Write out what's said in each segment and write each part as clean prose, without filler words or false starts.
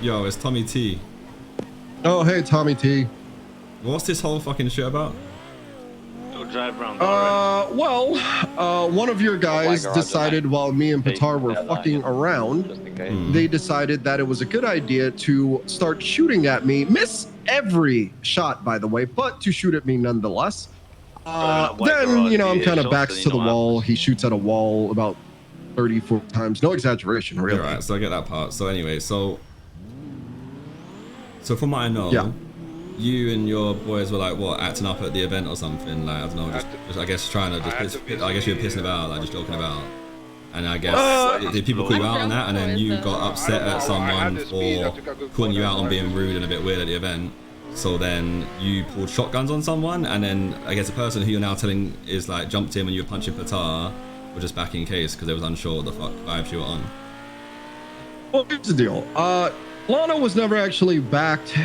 Yo, it's Tommy T. Oh, hey, Tommy T. What's this whole fucking shit about? Drive around. One of your guys decided while me and Patar were fucking around, they decided that it was a good idea to start shooting at me. Miss every shot, by the way, but to shoot at me nonetheless. Then, you know, I'm kind of backs to the wall. He shoots at a wall about 34 times. No exaggeration, really. All right, so I get that part. So anyway, so from what I know, you and your boys were like, what, acting up at the event or something? Like, I don't know, just I guess trying to I guess you were pissing about, like just joking about. And I guess, did people call you out on that? And then you got upset at someone for calling you out on being rude and a bit weird at the event. So then you pulled shotguns on someone, and then I guess the person who you're now telling is like jumped in when you were punching Patar, or just back in case because they was unsure what the fuck vibes you were on. Well, here's the deal. Lana was never actually backed.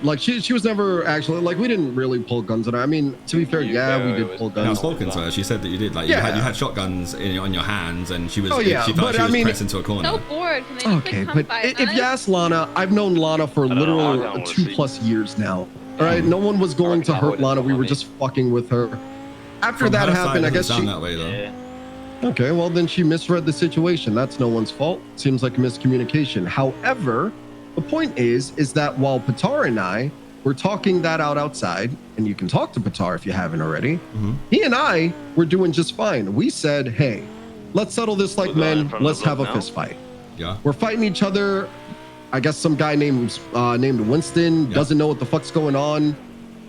Like she was never actually, like, we didn't really pull guns on her. I mean, to be fair, we did pull guns. I've spoken to her. She said that you did. Like, you had shotguns on your hands, and she was. Oh yeah, she felt like she was pressed into a corner. So bored. Can okay, but if you ask Lana, I've known Lana for literally 2+ years now. All right, no one was going to hurt Lana. We were just fucking with her. After that happened, I guess she. That way, though. Yeah. Okay, well then she misread the situation. That's no one's fault. Seems like a miscommunication. However, the point is that while Patar and I were talking that out outside, and you can talk to Patar if you haven't already, he and I were doing just fine. We said, hey, let's settle this like men. Let's have a fist fight. Yeah. We're fighting each other. I guess some guy named Winston doesn't know what the fuck's going on.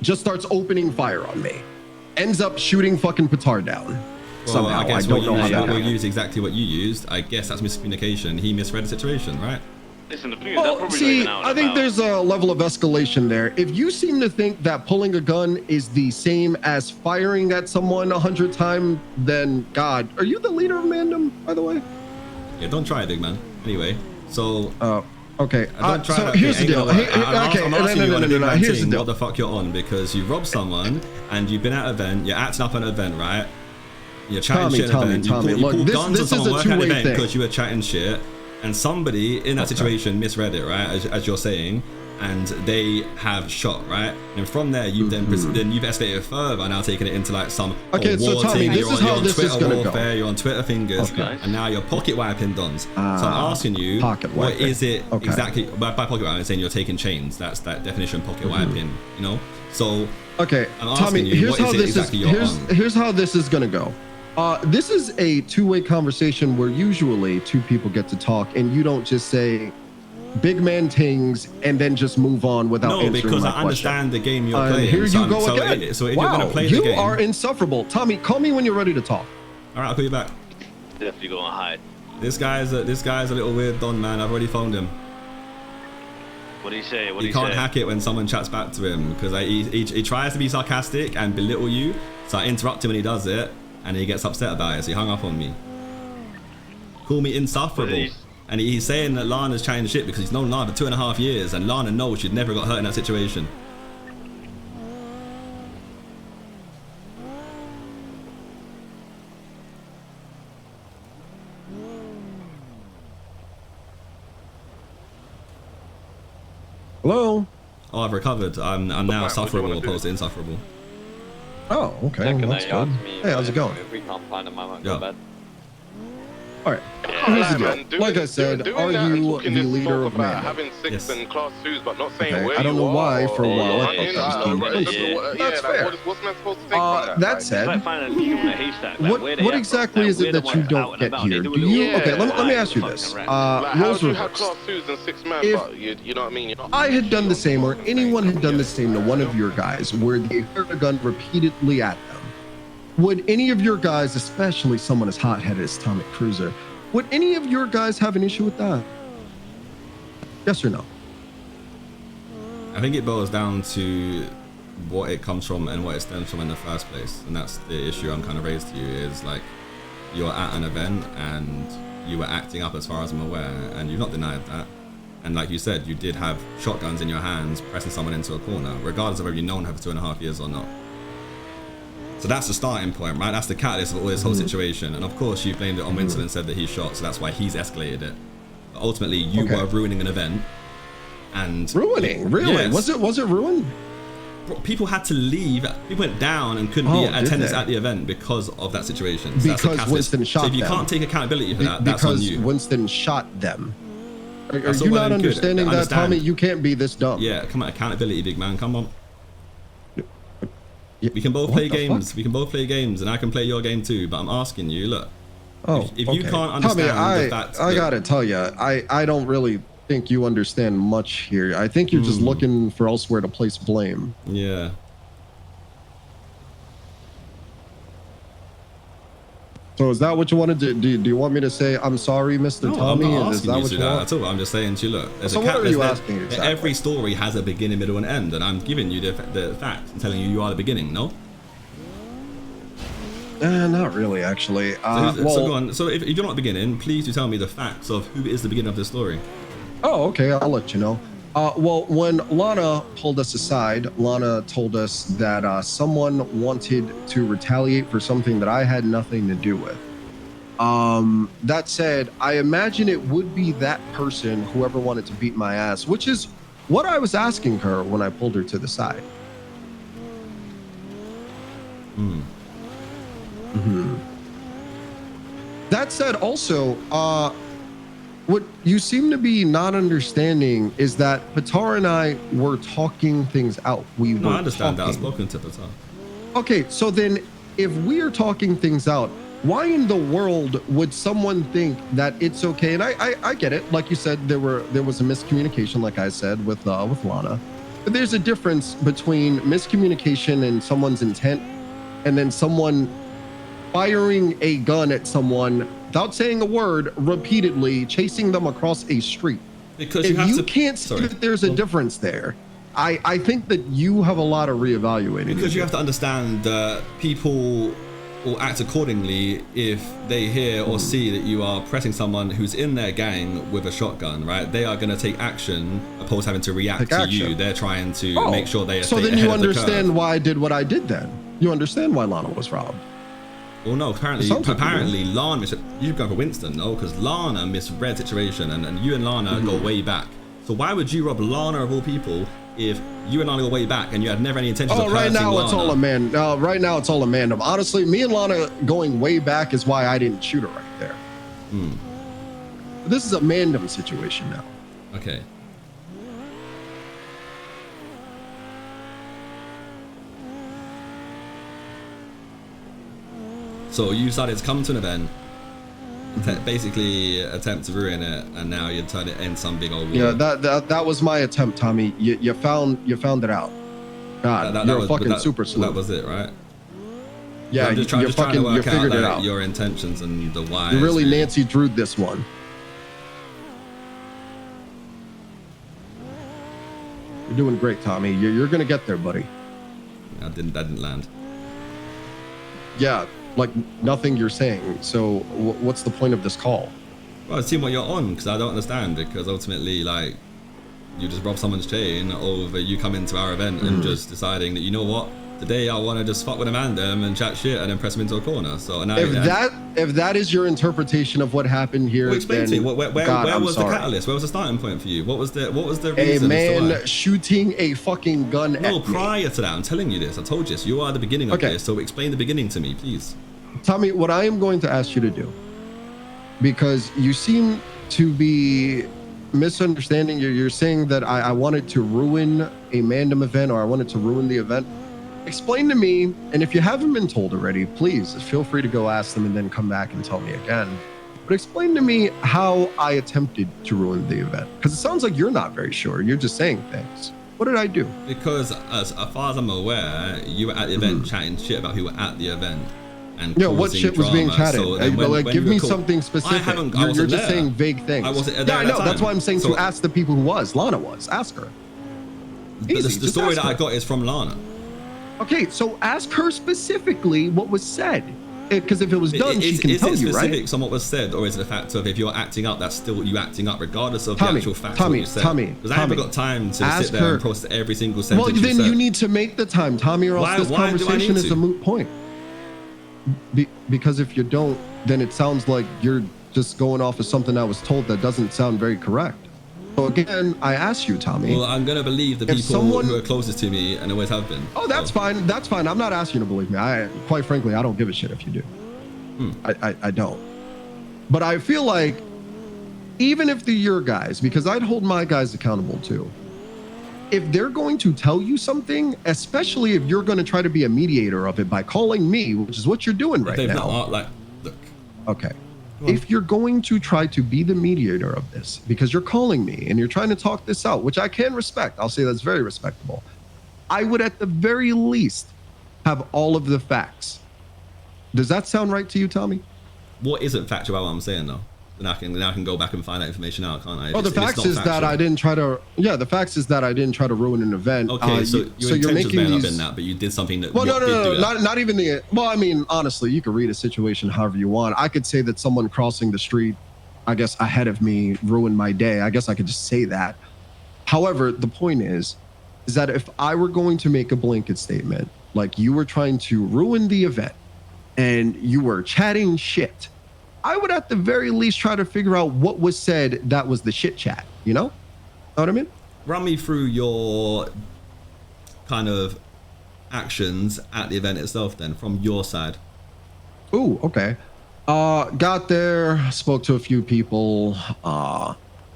Just starts opening fire on me. Ends up shooting fucking Patar down. Well, somehow. I guess I don't know how that we'll use exactly what you used. I guess that's miscommunication. He misread the situation, right? Listen, the thing well, see, I think there's a level of escalation there. If you seem to think that pulling a gun is the same as firing at someone 100 times, then God, are you the leader of Mandem, by the way? Yeah, don't try it, big man. Anyway, so. Okay. So here's the deal. I'm asking you on a big man thing, what the fuck you're on, because you robbed someone and you've been at an event, you're acting up at an event, right? You're chatting shit at an event. You pulled guns on someone working at an event because you were chatting shit, and somebody in that situation misread it, right? As you're saying, and they have shot, right? And from there, you've then you've escalated further, now taking it into like some so Tommy, this is how this is gonna go. You're on Twitter fingers, and now you're pocket wiping dons. So I'm asking you, what is it exactly? By pocket wiping, I'm saying you're taking chains. That's that definition, pocket wiping. You know. So I'm Tommy, you, here's how this is gonna go. This is a two-way conversation where usually two people get to talk, and you don't just say big man things and then just move on without answering my question. No, because I understand the game you're playing. Here you go again. So if you're gonna play the game, you are insufferable. Tommy, call me when you're ready to talk. All right, I'll call you back. Definitely gonna hide. This guy's a little weird don, man. I've already phoned him. What do you say? He can't hack it when someone chats back to him because he tries to be sarcastic and belittle you. So I interrupt him when he does it, and he gets upset about it. So he hung up on me. Call me insufferable. And he's saying that Lana's chatting shit because he's known Lana for 2.5 years, and Lana knows she'd never got hurt in that situation. Hello? Oh, I've recovered. I'm now sufferable opposed to insufferable. Oh, okay. Well, that's good. Hey, how's it going? If we can't find him, I won't go to bed. All right. Here's the deal. Like I said, are you the leader of Mandem? Having 6 and class 2s, but not saying where I don't know why for a while I thought that was that's fair. What's man supposed to take by that? That said, what exactly is it that you don't get here? Do you? Okay, let me ask you this. Roles reversed. Class 2s and 6 men, but you know what I mean? I had done the same, or anyone had done the same to one of your guys, where they heard a gun repeatedly at them. Would any of your guys, especially someone as hot-headed as Tommy Cruiser, would any of your guys have an issue with that? Yes or no? I think it boils down to what it comes from and what it stems from in the first place. And that's the issue I'm kind of raised to you is like, you're at an event and you were acting up as far as I'm aware, and you've not denied that. And like you said, you did have shotguns in your hands, pressing someone into a corner, regardless of whether you've known her for 2.5 years or not. So that's the starting point, right? That's the catalyst of all this whole situation. And of course, you blamed it on Winston and said that he shot, so that's why he's escalated it. But ultimately, you were ruining an event, And ruining, really? Yes. Was it ruined? People had to leave. People went down and couldn't be in attendance at the event because of that situation. So because Winston shot them. So if you can't take accountability for that, that's on you. Because Winston shot them. Are you not understanding that, Tommy? You can't be this dumb. Yeah, come on, accountability, big man. Come on. We can both play games. Fuck? We can both play games, and I can play your game too. But I'm asking you, look. If you can't understand Tommy, the fact, I gotta tell you, I don't really think you understand much here. I think you're just looking for elsewhere to place blame. Yeah. So is that what you want to do? Do you want me to say I'm sorry, Mr. Tommy? I'm not Is that what you want? at all. I'm just saying to you, look. So what are you asking exactly? Every story has a beginning, middle, and end, and I'm giving you the facts and telling you you are the beginning. No. Not really, actually. So go on. So if you're not beginning, please do tell me the facts of who is the beginning of the story. Oh, okay. I'll let you know. Well, when Lana pulled us aside, Lana told us that someone wanted to retaliate for something that I had nothing to do with. That said, I imagine it would be that person, whoever wanted to beat my ass, which is what I was asking her when I pulled her to the side. That said, also, what you seem to be not understanding is that Patar and I were talking things out. No, I understand that. I've spoken to Patar. Okay, so then if we are talking things out, why in the world would someone think that it's okay? And I get it. Like you said, there was a miscommunication, like I said, with Lana. But there's a difference between miscommunication and someone's intent, and then someone firing a gun at someone without saying a word repeatedly, chasing them across a street. Because if you can't see that there's a difference there, I think that you have a lot of reevaluating. Because you have to understand that people will act accordingly if they hear or see that you are pressing someone who's in their gang with a shotgun, right? They are going to take action opposed to having to react to you. They're trying to make sure they are so then you understand why I did what I did then. You understand why Lana was robbed. Well, no, apparently Lana, you've gone for Winston, no? Because Lana misread situation and you and Lana go way back. So why would you rob Lana of all people if you and Lana go way back and you had never any intention of hurting Lana? It's all a man. Right now it's all a man. Honestly, me and Lana going way back is why I didn't shoot her right there. This is a mandem situation now. Okay. So you decided to come to an event, basically attempt to ruin it, and now you're trying to end some big old war. Yeah, that was my attempt, Tommy. You found it out. God, you're a fucking super sleuth. That was it, right? Yeah, I'm just trying to work out your intentions and the why. You really Nancy Drew'd this one. You're doing great, Tommy. You're gonna get there, buddy. That didn't land. Yeah. Like nothing you're saying. So what's the point of this call? Well, I've seen what you're on, because I don't understand, because ultimately, like, you just rob someone's chain over you coming to our event and just deciding that, you know what, today I want to just fuck with a man and chat shit and then press him into a corner. So now if that is your interpretation of what happened here, well, explain to me, where was the catalyst? Where was the starting point for you? What was the reason? A man shooting a fucking gun at me. No, prior to that, I'm telling you this. I told you this. You are the beginning of this. So explain the beginning to me, please. Tommy, what I am going to ask you to do, because you seem to be misunderstanding. You're saying that I wanted to ruin a Mandem event, or I wanted to ruin the event. Explain to me, and if you haven't been told already, please feel free to go ask them and then come back and tell me again. But explain to me how I attempted to ruin the event, because it sounds like you're not very sure. You're just saying things. What did I do? Because as far as I'm aware, you were at the event chatting shit about who were at the event. And what shit was being chatted? So give me something specific. You're just saying vague things. I wasn't there. I know. That's why I'm saying to ask the people who was. Lana was. Ask her. The story that I got is from Lana. Okay, so ask her specifically what was said. Because if it was done, she can tell you, right? Is it specifics on what was said, or is it the fact of if you're acting up, that's still you acting up, regardless of the actual facts of what you said? Because I haven't got time to sit there and process every single sentence. Well, then you need to make the time, Tommy, or else this conversation is a moot point. Because if you don't, then it sounds like you're just going off of something I was told that doesn't sound very correct. So again, I ask you, Tommy. Well, I'm gonna believe the people who are closest to me and always have been. Oh, that's fine. That's fine. I'm not asking you to believe me. Quite frankly, I don't give a shit if you do. I don't. But I feel like even if they're your guys, because I'd hold my guys accountable too. If they're going to tell you something, especially if you're going to try to be a mediator of it by calling me, which is what you're doing right now. Not, like, look. Okay. If you're going to try to be the mediator of this, because you're calling me and you're trying to talk this out, which I can respect, I'll say that's very respectable. I would at the very least have all of the facts. Does that sound right to you, Tommy? What isn't factual about what I'm saying, though? Then I can go back and find that information out, can't I? Oh, the facts is that I didn't try to. Yeah, the facts is that I didn't try to ruin an event. Okay, so your intentions may not have been that, but you did something that. Well, no, not even the. Well, I mean, honestly, you could read a situation however you want. I could say that someone crossing the street, I guess, ahead of me ruined my day. I guess I could just say that. However, the point is that if I were going to make a blanket statement, like you were trying to ruin the event, and you were chatting shit, I would at the very least try to figure out what was said that was the shit chat, you know? Know what I mean? Run me through your kind of actions at the event itself then, from your side. Ooh, okay. Got there, spoke to a few people,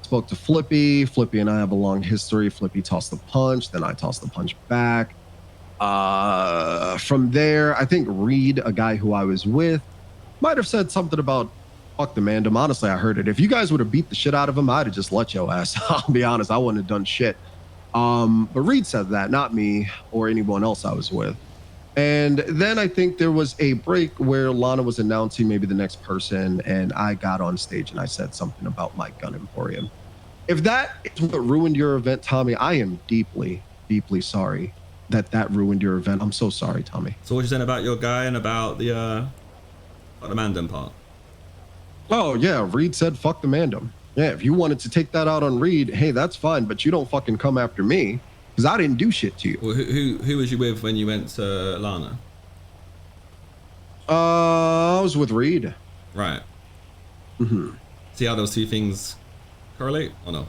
spoke to Flippy. Flippy and I have a long history. Flippy tossed the punch, then I tossed the punch back. From there, I think Reed, a guy who I was with, might have said something about fuck the Mandem. Honestly, I heard it. If you guys would have beat the shit out of him, I'd have just let your ass. I'll be honest, I wouldn't have done shit. But Reed said that, not me or anyone else I was with. And then I think there was a break where Lana was announcing maybe the next person, and I got on stage and I said something about my gun emporium. If that is what ruined your event, Tommy, I am deeply, deeply sorry that ruined your event. I'm so sorry, Tommy. So what you saying about your guy and about the Mandem part? Oh yeah, Reed said fuck the Mandem. Yeah, if you wanted to take that out on Reed, hey, that's fine, but you don't fucking come after me because I didn't do shit to you. Well, who was you with when you went to Lana? I was with Reed. Right. Mm-hmm. See how those two things correlate or no?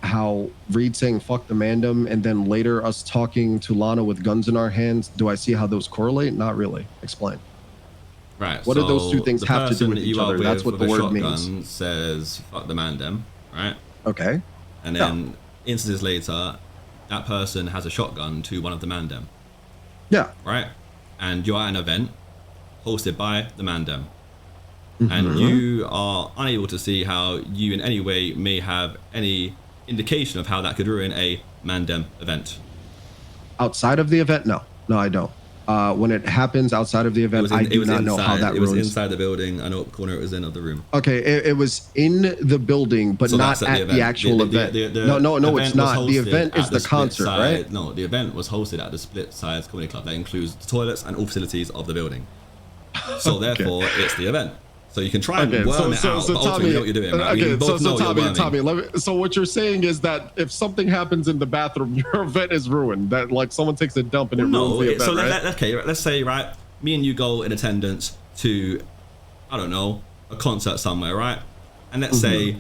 How Reed saying fuck the Mandem and then later us talking to Lana with guns in our hands, do I see how those correlate? Not really. Explain. Right. What do those two things have to do with each other? That's what the word means. Says fuck the Mandem, right? Okay. And then instances later, that person has a shotgun to one of the Mandem. Yeah. Right? And you're at an event hosted by the Mandem. Mm-hmm. And you are unable to see how you in any way may have any indication of how that could ruin a Mandem event. Outside of the event? No, I don't. When it happens outside of the event, I do not know how that ruins. It was inside the building. I know what corner it was in of the room. Okay, it was in the building, but so not at the actual event. No, it's not. The event is the concert, right? No, the event was hosted at the Split Sides Comedy Club. That includes the toilets and all facilities of the building. So therefore, it's the event. So you can try and worm it out, but ultimately you know what you're doing, right? Okay, Tommy, so what you're saying is that if something happens in the bathroom, your event is ruined. That like someone takes a dump and it ruins the event, right? Okay, let's say, right, me and you go in attendance to, I don't know, a concert somewhere, right? And let's say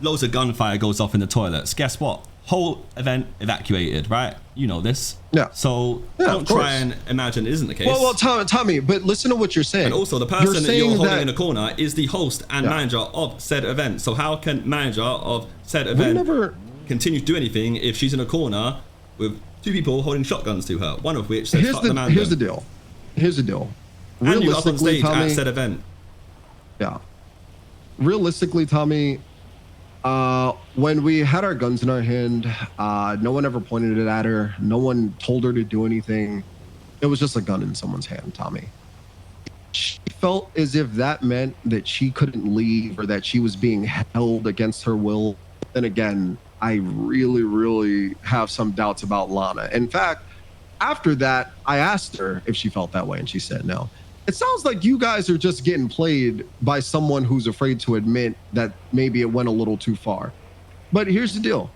loads of gunfire goes off in the toilets. Guess what? Whole event evacuated, right? You know this. Yeah. So don't try and imagine it isn't the case. Well, Tommy, but listen to what you're saying. And also, the person that you're holding in the corner is the host and manager of said event. So how can manager of said event continue to do anything if she's in a corner with two people holding shotguns to her, one of which says fuck the Mandem? Here's the deal. And you're up on stage Tommy, at said event. Yeah. Realistically, Tommy, when we had our guns in our hand, no one ever pointed it at her. No one told her to do anything. It was just a gun in someone's hand, Tommy. She felt as if that meant that she couldn't leave or that she was being held against her will. Then again, I really, really have some doubts about Lana. In fact, after that, I asked her if she felt that way, and she said no. It sounds like you guys are just getting played by someone who's afraid to admit that maybe it went a little too far. But here's the deal.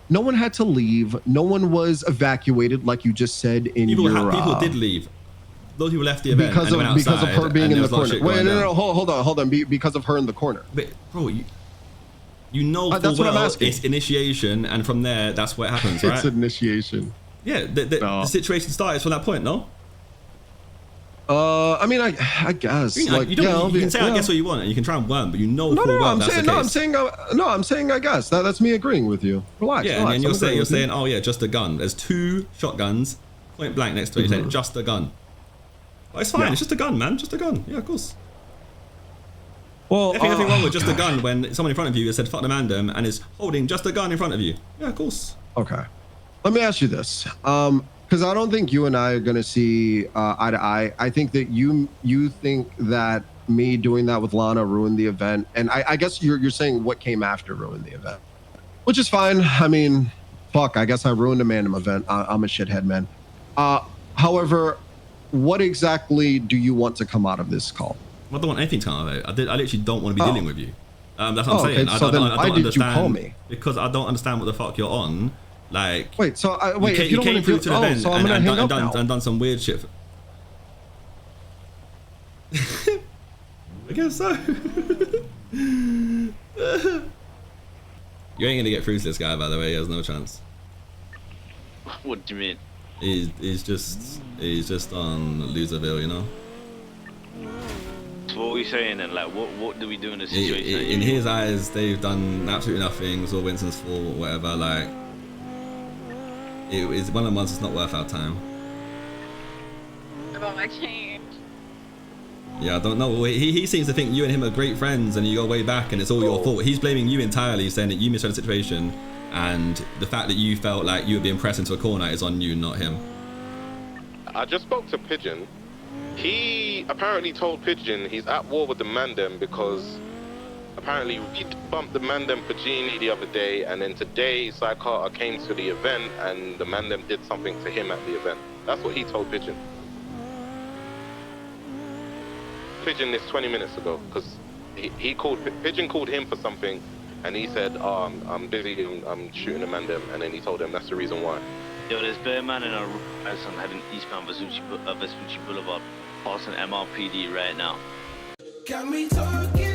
No one had to leave. No one was evacuated, like you just said in people did leave. Those people left the event because of her being in the corner. Wait, no, hold on. Because of her in the corner. But, bro, You know full that's what I'm well asking. it's initiation, and from there, that's what happens, right? It's initiation. Yeah, the situation starts from that point, no? I mean, I guess. You can say I guess what you want, and you can try and worm, but you know full well that's the case. I'm saying I guess. That's me agreeing with you. Relax. Yeah, relax. and then you're saying, oh yeah, just a gun. There's 2 shotguns, point blank next to it. You're saying just a gun. But it's fine. Yeah. It's just a gun, man. Just a gun. Yeah, of course. Well, nothing wrong with just a gun when someone in front of you has said fuck the mandem and is holding just a gun in front of you. Yeah, of course. Okay. Let me ask you this. Because I don't think you and I are gonna see eye to eye. I think that you think that me doing that with Lana ruined the event, and I guess you're saying what came after ruined the event, which is fine. I mean, fuck. I guess I ruined a Mandem event. I'm a shithead, man. However, what exactly do you want to come out of this call? I don't want anything to come out of it. I literally don't want to be dealing with you. That's what I'm saying. Okay. So then why did you call me? Because I don't understand what the fuck you're on. Like, wait, so wait, you came through to the event so and done some weird shit. I guess so. You ain't gonna get through to this guy, by the way. He has no chance. What do you mean? He's just on Loserville, you know. So what are we saying then? Like, what do we do in this situation? In his eyes, they've done absolutely nothing. It's all Winston's fault, whatever. Like, it's one of the ones that's not worth our time. About my change. Yeah, I don't know. He seems to think you and him are great friends, and you go way back, and it's all your fault. He's blaming you entirely, saying that you misread the situation, and the fact that you felt like you were being pressed into a corner is on you, not him. I just spoke to Pigeon. He apparently told Pigeon he's at war with the Mandem because apparently we bumped the Mandem for Genie the other day, and then today Cy Carter came to the event and the Mandem did something to him at the event. That's what he told Pigeon. Pigeon this 20 minutes ago, because Pigeon called him for something, and he said, "Oh, I'm busy, I'm shooting a Mandem," and then he told him that's the reason why. Yo, there's Bear Man in a heading eastbound Vespucci Boulevard, passing MRPD right now. Got me talking.